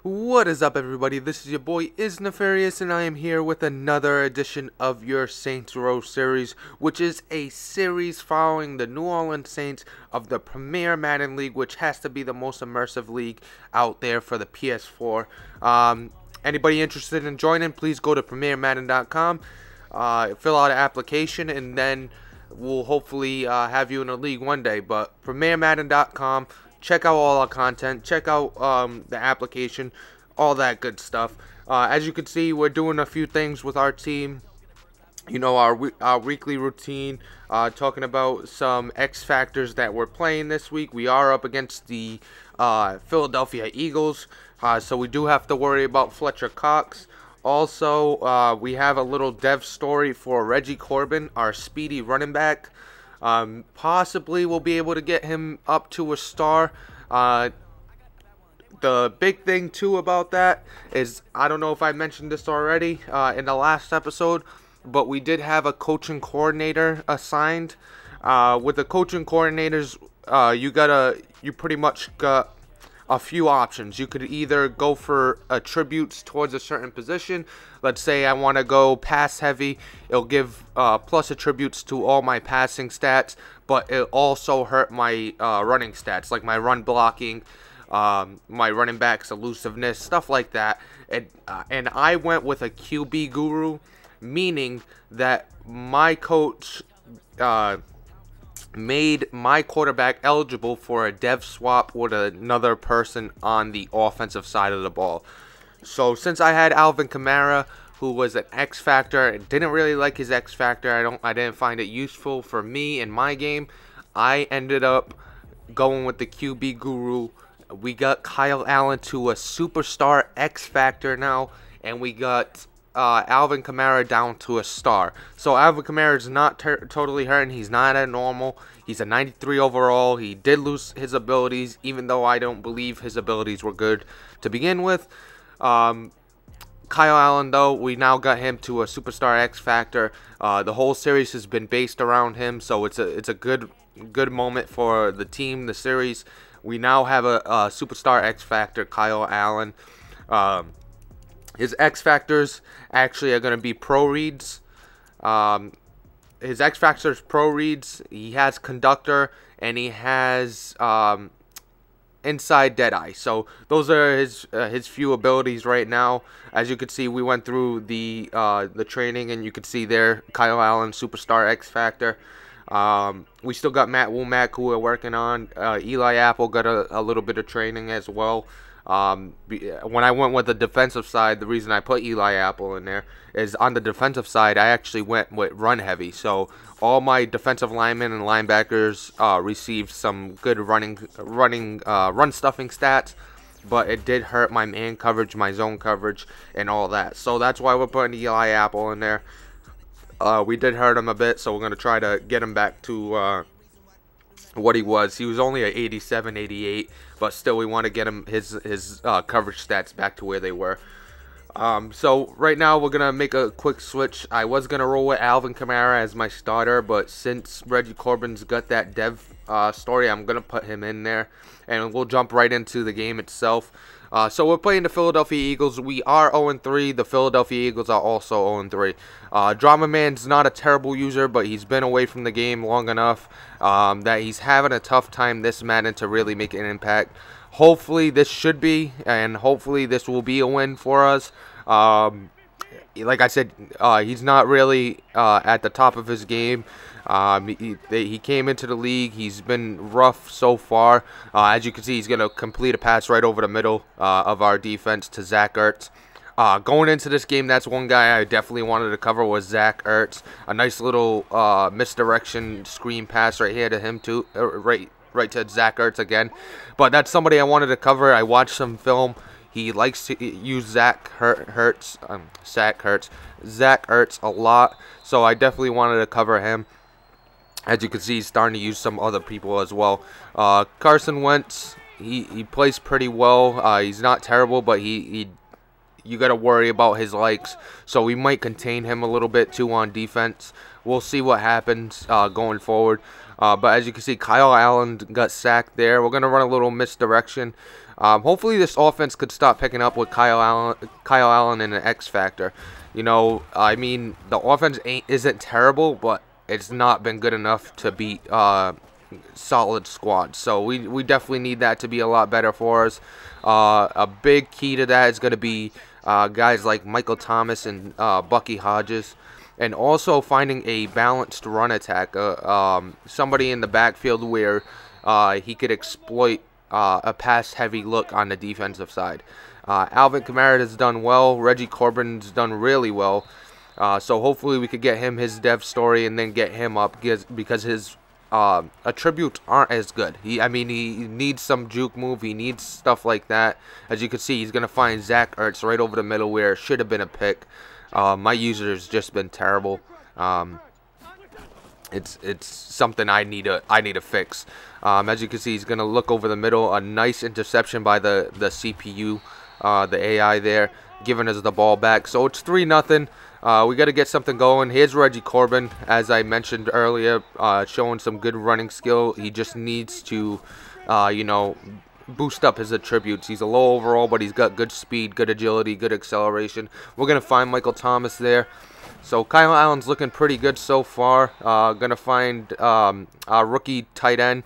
What is up, everybody? This is your boy Is Nefarious, and I am here with another edition of your Saints Row series, which is a series following the New Orleans Saints of the Premier Madden League, which has to be the most immersive league out there for the PS4. Anybody interested in joining, please go to PremierMadden.com, fill out an application, and then we'll hopefully have you in a league one day. But PremierMadden.com. Check out all our content, check out the application, all that good stuff. As you can see, we're doing a few things with our team. You know, our weekly routine, talking about some X factors that we're playing this week. We are up against the Philadelphia Eagles, so we do have to worry about Fletcher Cox. Also, we have a little dev story for Reggie Corbin, our speedy running back. Possibly we'll be able to get him up to a star. The big thing too about that is, I don't know if I mentioned this already in the last episode, but we did have a coaching coordinator assigned. With the coaching coordinators, you pretty much got a few options. You could either go for attributes towards a certain position. Let's say I want to go pass heavy. It'll give plus attributes to all my passing stats, but it'll also hurt my running stats, like my run blocking, my running back's elusiveness, stuff like that. And I went with a QB guru, meaning that my coach made my quarterback eligible for a dev swap with another person on the offensive side of the ball. So since I had Alvin Kamara, who was an X factor, and didn't really like his X factor, I didn't find it useful for me in my game, I ended up going with the QB guru. We got Kyle Allen to a superstar X factor now, and we got Alvin Kamara down to a star. So Alvin Kamara is not totally hurting. He's not at normal. He's a 93 overall. He did lose his abilities, even though I don't believe his abilities were good to begin with. Kyle Allen, though, we now got him to a superstar X factor. The whole series has been based around him, so it's a good moment for the team, the series. We now have a superstar X factor, Kyle Allen. His X factors actually are going to be pro reads. His X factors pro reads. He has conductor, and he has inside deadeye. So those are his few abilities right now. As you can see, we went through the training, and you can see there Kyle Allen superstar X factor. We still got Matt Womack, who we're working on. Eli Apple got a little bit of training as well. When I went with the defensive side, the reason I put Eli Apple in there is on the defensive side, I actually went with run heavy. So all my defensive linemen and linebackers received some good run stuffing stats, but it did hurt my man coverage, my zone coverage, and all that. So that's why we're putting Eli Apple in there. We did hurt him a bit, so we're going to try to get him back to what he was. He was only at 87, 88, but still we want to get him his coverage stats back to where they were. So right now we're gonna make a quick switch. I was gonna roll with Alvin Kamara as my starter, but since Reggie Corbin's got that dev story, I'm gonna put him in there, and we'll jump right into the game itself. So we're playing the Philadelphia Eagles. We are 0-3. The Philadelphia Eagles are also 0-3. Drama Man's not a terrible user, but he's been away from the game long enough that he's having a tough time this Madden to really make an impact. Hopefully this should be, and hopefully this will be a win for us. Like I said, he's not really at the top of his game. He came into the league. He's been rough so far. As you can see, he's going to complete a pass right over the middle of our defense to Zach Ertz. Going into this game, that's one guy I definitely wanted to cover was Zach Ertz. A nice little misdirection screen pass right here to him too, right to Zach Ertz again. But that's somebody I wanted to cover. I watched some film. He likes to use Zach Ertz a lot, so I definitely wanted to cover him. As you can see, he's starting to use some other people as well. Carson Wentz, he plays pretty well. He's not terrible, but you got to worry about his likes, so we might contain him a little bit too on defense. We'll see what happens going forward. But as you can see, Kyle Allen got sacked there. We're going to run a little misdirection. Hopefully this offense could stop picking up with Kyle Allen and an X factor. You know, I mean, the offense isn't terrible, but it's not been good enough to beat solid squads. So we definitely need that to be a lot better for us. A big key to that is going to be guys like Michael Thomas and Bucky Hodges. And also finding a balanced run attack, somebody in the backfield where he could exploit a pass-heavy look on the defensive side. Alvin Kamara has done well. Reggie Corbin's done really well. So hopefully we could get him his dev story and then get him up because his attributes aren't as good. He needs some juke move. He needs stuff like that. As you can see, he's going to find Zach Ertz right over the middle where it should have been a pick. My user has just been terrible. It's something I need to fix. As you can see, he's gonna look over the middle. A nice interception by the CPU, the AI there, giving us the ball back. So it's 3-0. We got to get something going. Here's Reggie Corbin, as I mentioned earlier, showing some good running skill. He just needs to, you know, boost up his attributes. He's a low overall, but he's got good speed, good agility, good acceleration. We're going to find Michael Thomas there. So Kyle Allen's looking pretty good so far. Going to find our rookie tight end,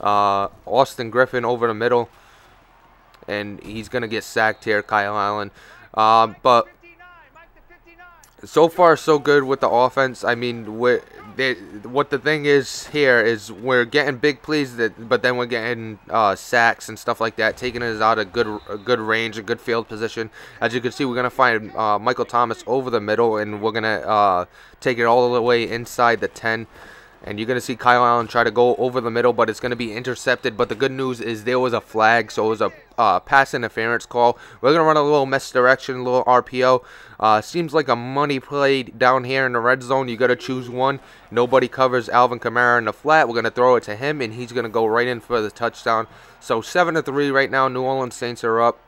Austin Griffin, over the middle. And he's going to get sacked here, Kyle Allen. But so far, so good with the offense. I mean, what the thing is here is we're getting big plays, but then we're getting sacks and stuff like that, taking us out of good range, a good field position. As you can see, we're gonna find Michael Thomas over the middle, and we're gonna take it all the way inside the 10. And you're going to see Kyle Allen try to go over the middle, but it's going to be intercepted. But the good news is there was a flag, so it was a pass interference call. We're going to run a little misdirection, a little RPO. Seems like a money play down here in the red zone. You got to choose one. Nobody covers Alvin Kamara in the flat. We're going to throw it to him, and he's going to go right in for the touchdown. So 7-3 right now. New Orleans Saints are up.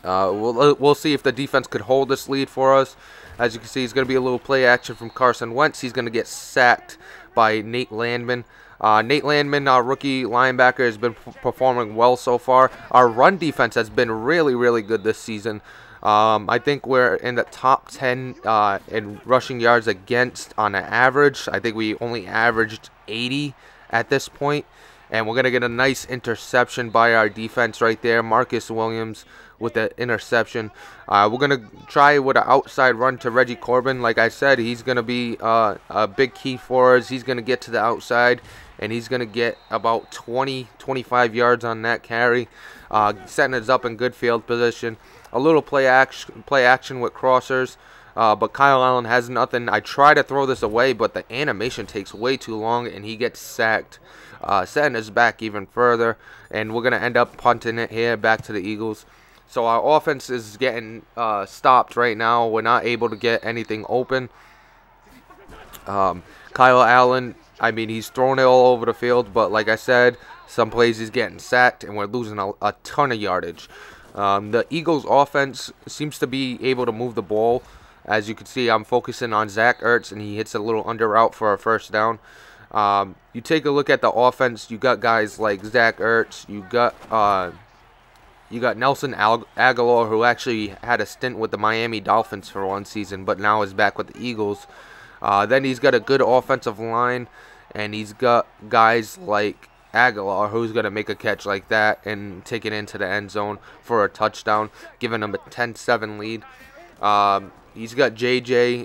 We'll see if the defense could hold this lead for us. As you can see, it's going to be a little play action from Carson Wentz. He's going to get sacked by Nate Landman. Nate Landman, our rookie linebacker, has been performing well so far. Our run defense has been really, really good this season. I think we're in the top 10 in rushing yards against on an average. I think we only averaged 80 at this point. And we're going to get a nice interception by our defense right there. Marcus Williams with the interception. We're going to try with an outside run to Reggie Corbin. Like I said, he's going to be a big key for us. He's going to get to the outside, and he's going to get about 20-25 yards on that carry, setting us up in good field position. A little play action with crossers. But Kyle Allen has nothing. I try to throw this away, but the animation takes way too long, and he gets sacked, setting us back even further. And we're going to end up punting it here back to the Eagles. So our offense is getting stopped right now. We're not able to get anything open. Kyle Allen, I mean, he's throwing it all over the field, but like I said, some plays he's getting sacked, and we're losing a ton of yardage. The Eagles' offense seems to be able to move the ball. As you can see, I'm focusing on Zach Ertz, and he hits a little under route for a first down. You take a look at the offense. You got guys like Zach Ertz. You got Nelson Aguilar, who actually had a stint with the Miami Dolphins for one season, but now is back with the Eagles. Then he's got a good offensive line, and he's got guys like Aguilar, who's going to make a catch like that and take it into the end zone for a touchdown, giving him a 10-7 lead. He's got J.J.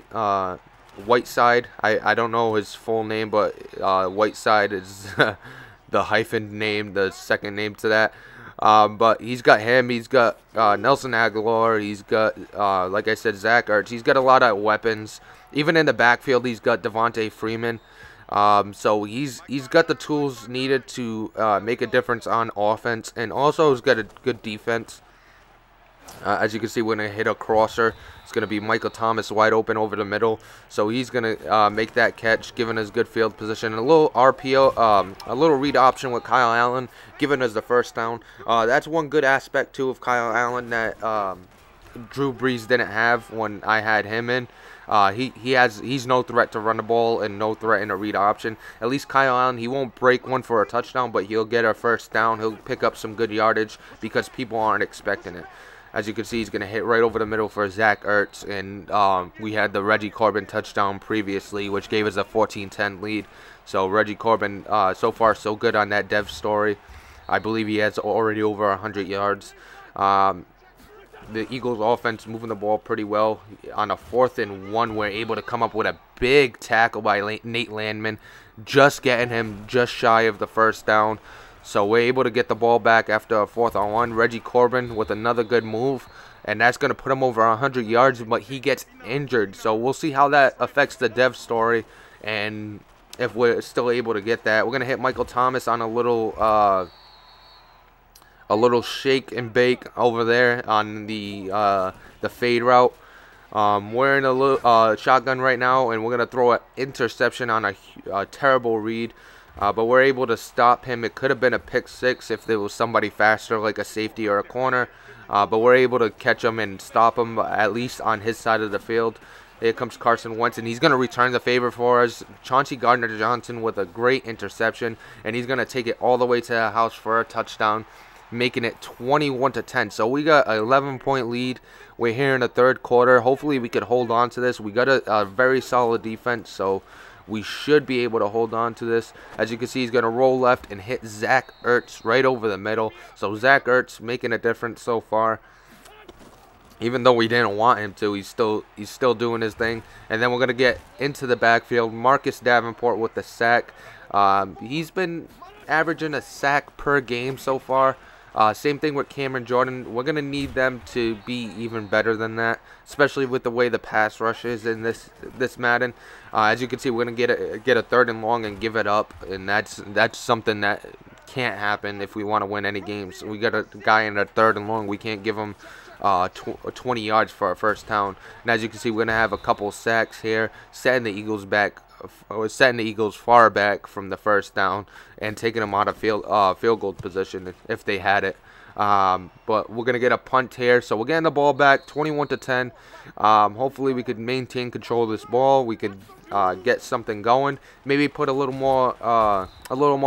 Whiteside. I don't know his full name, but Whiteside is the hyphen name, the second name to that. But he's got him. He's got Nelson Aguilar. He's got, like I said, Zach Ertz. He's got a lot of weapons. Even in the backfield, he's got Devontae Freeman. So he's got the tools needed to make a difference on offense, and also he's got a good defense. As you can see, we're going to hit a crosser. It's going to be Michael Thomas wide open over the middle. So he's going to make that catch, giving us good field position. A little RPO, a little read option with Kyle Allen, giving us the first down. That's one good aspect, too, of Kyle Allen that Drew Brees didn't have when I had him in. He's no threat to run the ball and no threat in a read option. At least Kyle Allen, he won't break one for a touchdown, but he'll get a first down. He'll pick up some good yardage because people aren't expecting it. As you can see, he's going to hit right over the middle for Zach Ertz, and we had the Reggie Corbin touchdown previously, which gave us a 14-10 lead. So Reggie Corbin, so far so good on that dev story. I believe he has already over 100 yards. The Eagles offense moving the ball pretty well. On a 4th and 1, we're able to come up with a big tackle by Nate Landman, just getting him just shy of the first down. So we're able to get the ball back after a 4th and 1. Reggie Corbin with another good move, and that's going to put him over 100 yards, but he gets injured. So we'll see how that affects the dev story, and if we're still able to get that. We're going to hit Michael Thomas on a little shake and bake over there on the fade route. We're in a little shotgun right now, and we're going to throw an interception on a terrible read. But we're able to stop him. It could have been a pick 6 if there was somebody faster, like a safety or a corner. But we're able to catch him and stop him, at least on his side of the field. Here comes Carson Wentz, and he's going to return the favor for us. Chauncey Gardner-Johnson with a great interception, and he's going to take it all the way to the house for a touchdown, making it 21-10. So we got an 11-point lead. We're here in the 3rd quarter. Hopefully we could hold on to this. We got a very solid defense, so we should be able to hold on to this. As you can see, he's going to roll left and hit Zach Ertz right over the middle. So Zach Ertz making a difference so far. Even though we didn't want him to, he's still doing his thing. And then we're going to get into the backfield. Marcus Davenport with the sack. He's been averaging a sack per game so far. Same thing with Cameron Jordan. We're going to need them to be even better than that, especially with the way the pass rush is in this Madden. As you can see, we're going to get a 3rd and long and give it up, and that's something that can't happen if we want to win any games. We got a guy in a 3rd and long. We can't give him 20 yards for our first down. And as you can see, we're going to have a couple sacks here, setting the Eagles far back from the first down and taking them out of field goal position if they had it. But we're going to get a punt here. So we're getting the ball back 21-10. Hopefully we could maintain control of this ball. We could get something going. Maybe put a little more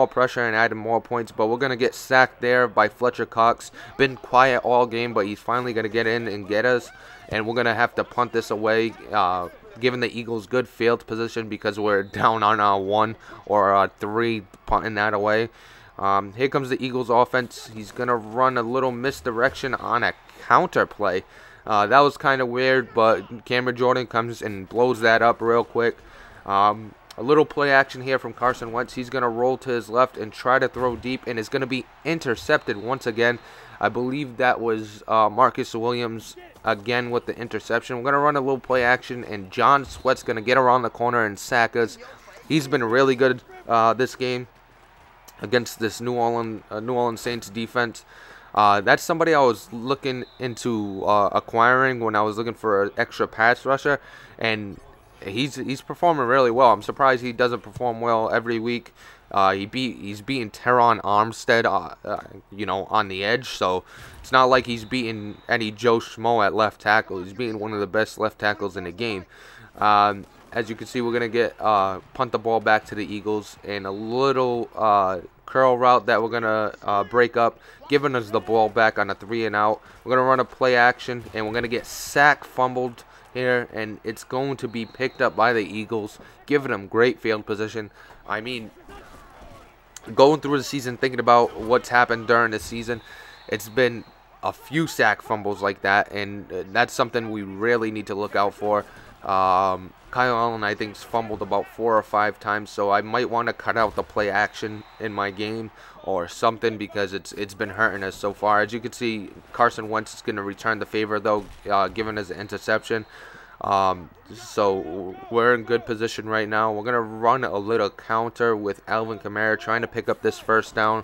pressure and add more points. But we're going to get sacked there by Fletcher Cox. Been quiet all game, but he's finally going to get in and get us. And we're going to have to punt this away, giving the Eagles good field position because we're down on a 1 or a 3, punting that away. Here comes the Eagles offense. He's going to run a little misdirection on a counter play. That was kind of weird, but Cameron Jordan comes and blows that up real quick. A little play action here from Carson Wentz. He's going to roll to his left and try to throw deep, and it's going to be intercepted once again. I believe that was Marcus Williams again with the interception. We're going to run a little play action, and John Sweat's going to get around the corner and sack us. He's been really good this game against this New Orleans Saints defense. That's somebody I was looking into acquiring when I was looking for an extra pass rusher, and he's performing really well. I'm surprised he doesn't perform well every week. He's beating Teron Armstead, on the edge. So it's not like he's beating any Joe Schmo at left tackle. He's beating one of the best left tackles in the game. As you can see, we're gonna get punt the ball back to the Eagles and a little curl route that we're gonna break up, giving us the ball back on a 3 and out. We're gonna run a play action, and we're gonna get sack fumbled here, and it's going to be picked up by the Eagles, giving them great field position. I mean, going through the season, thinking about what's happened during the season, it's been a few sack fumbles like that, and that's something we really need to look out for. Kyle Allen, I think, fumbled about 4 or 5 times, so I might want to cut out the play action in my game or something because it's been hurting us so far. As you can see, Carson Wentz is going to return the favor, though, giving us an interception. So we're in good position right now. We're going to run a little counter with Alvin Kamara trying to pick up this first down.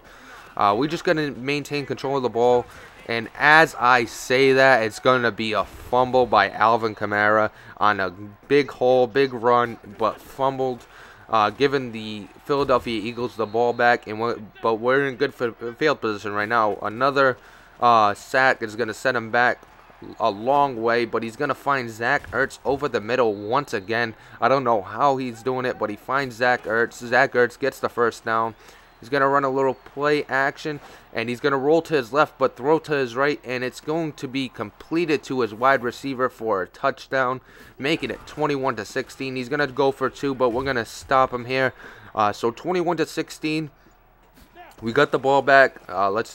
We're just going to maintain control of the ball. And as I say that, it's going to be a fumble by Alvin Kamara on a big hole, big run, but fumbled, giving the Philadelphia Eagles the ball back. But we're in good field position right now. Another sack is going to set him back a long way, but he's going to find Zach Ertz over the middle once again. I don't know how he's doing it, but he finds Zach Ertz. Zach Ertz gets the first down. He's going to run a little play action, and he's going to roll to his left but throw to his right, and it's going to be completed to his wide receiver for a touchdown, making it 21-16. He's going to go for 2, but we're going to stop him here. So 21-16. We got the ball back.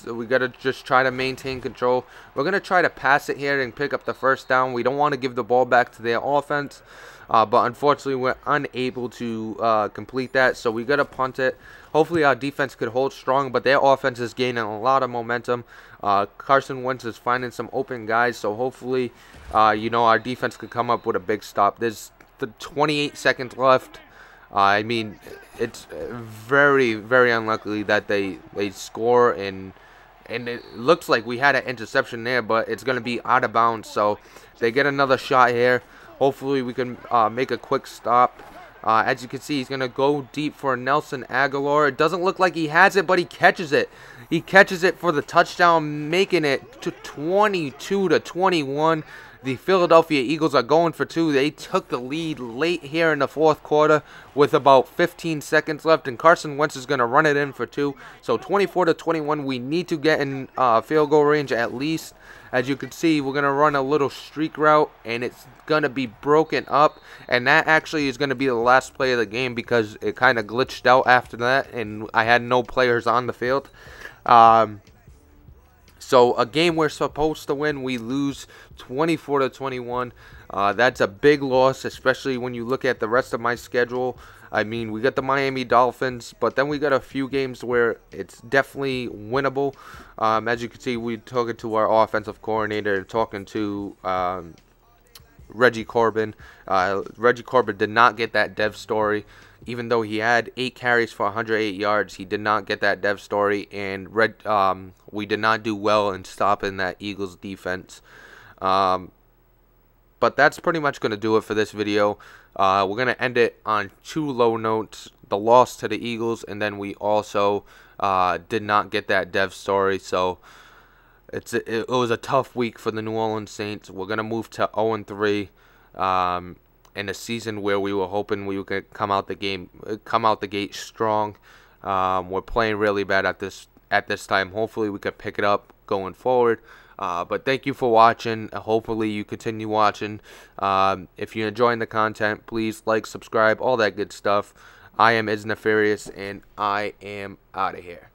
We got to just try to maintain control. We're going to try to pass it here and pick up the first down. We don't want to give the ball back to their offense. But unfortunately, we're unable to complete that. So we got to punt it. Hopefully, our defense could hold strong. But their offense is gaining a lot of momentum. Carson Wentz is finding some open guys. So hopefully, our defense could come up with a big stop. There's 28 seconds left. I mean, it's very, very unlikely that they score, and it looks like we had an interception there, but it's going to be out of bounds. So they get another shot here. Hopefully we can make a quick stop. As you can see, he's going to go deep for Nelson Aguilar. It doesn't look like he has it, but he catches it. He catches it for the touchdown, making it to 22-21. The Philadelphia Eagles are going for 2. They took the lead late here in the fourth quarter with about 15 seconds left, and Carson Wentz is going to run it in for 2. So 24-21, we need to get in field goal range at least. As you can see, we're going to run a little streak route, and it's going to be broken up, and that actually is going to be the last play of the game because it kind of glitched out after that, and I had no players on the field. So a game we're supposed to win, we lose 24-21. That's a big loss, especially when you look at the rest of my schedule. I mean, we got the Miami Dolphins, but then we got a few games where it's definitely winnable. As you can see, we're talking to our offensive coordinator, talking to Reggie Corbin. Reggie Corbin did not get that dev story. Even though he had 8 carries for 108 yards, he did not get that dev story, and we did not do well in stopping that Eagles defense. But that's pretty much going to do it for this video. We're going to end it on 2 low notes, the loss to the Eagles, and then we also did not get that dev story. So it was a tough week for the New Orleans Saints. We're going to move to 0-3. In a season where we were hoping we could come out the gate strong. We're playing really bad at this time. Hopefully we could pick it up going forward. But thank you for watching. Hopefully you continue watching. If you're enjoying the content, please like, subscribe, all that good stuff. I am Is Nefarious, and I am out of here.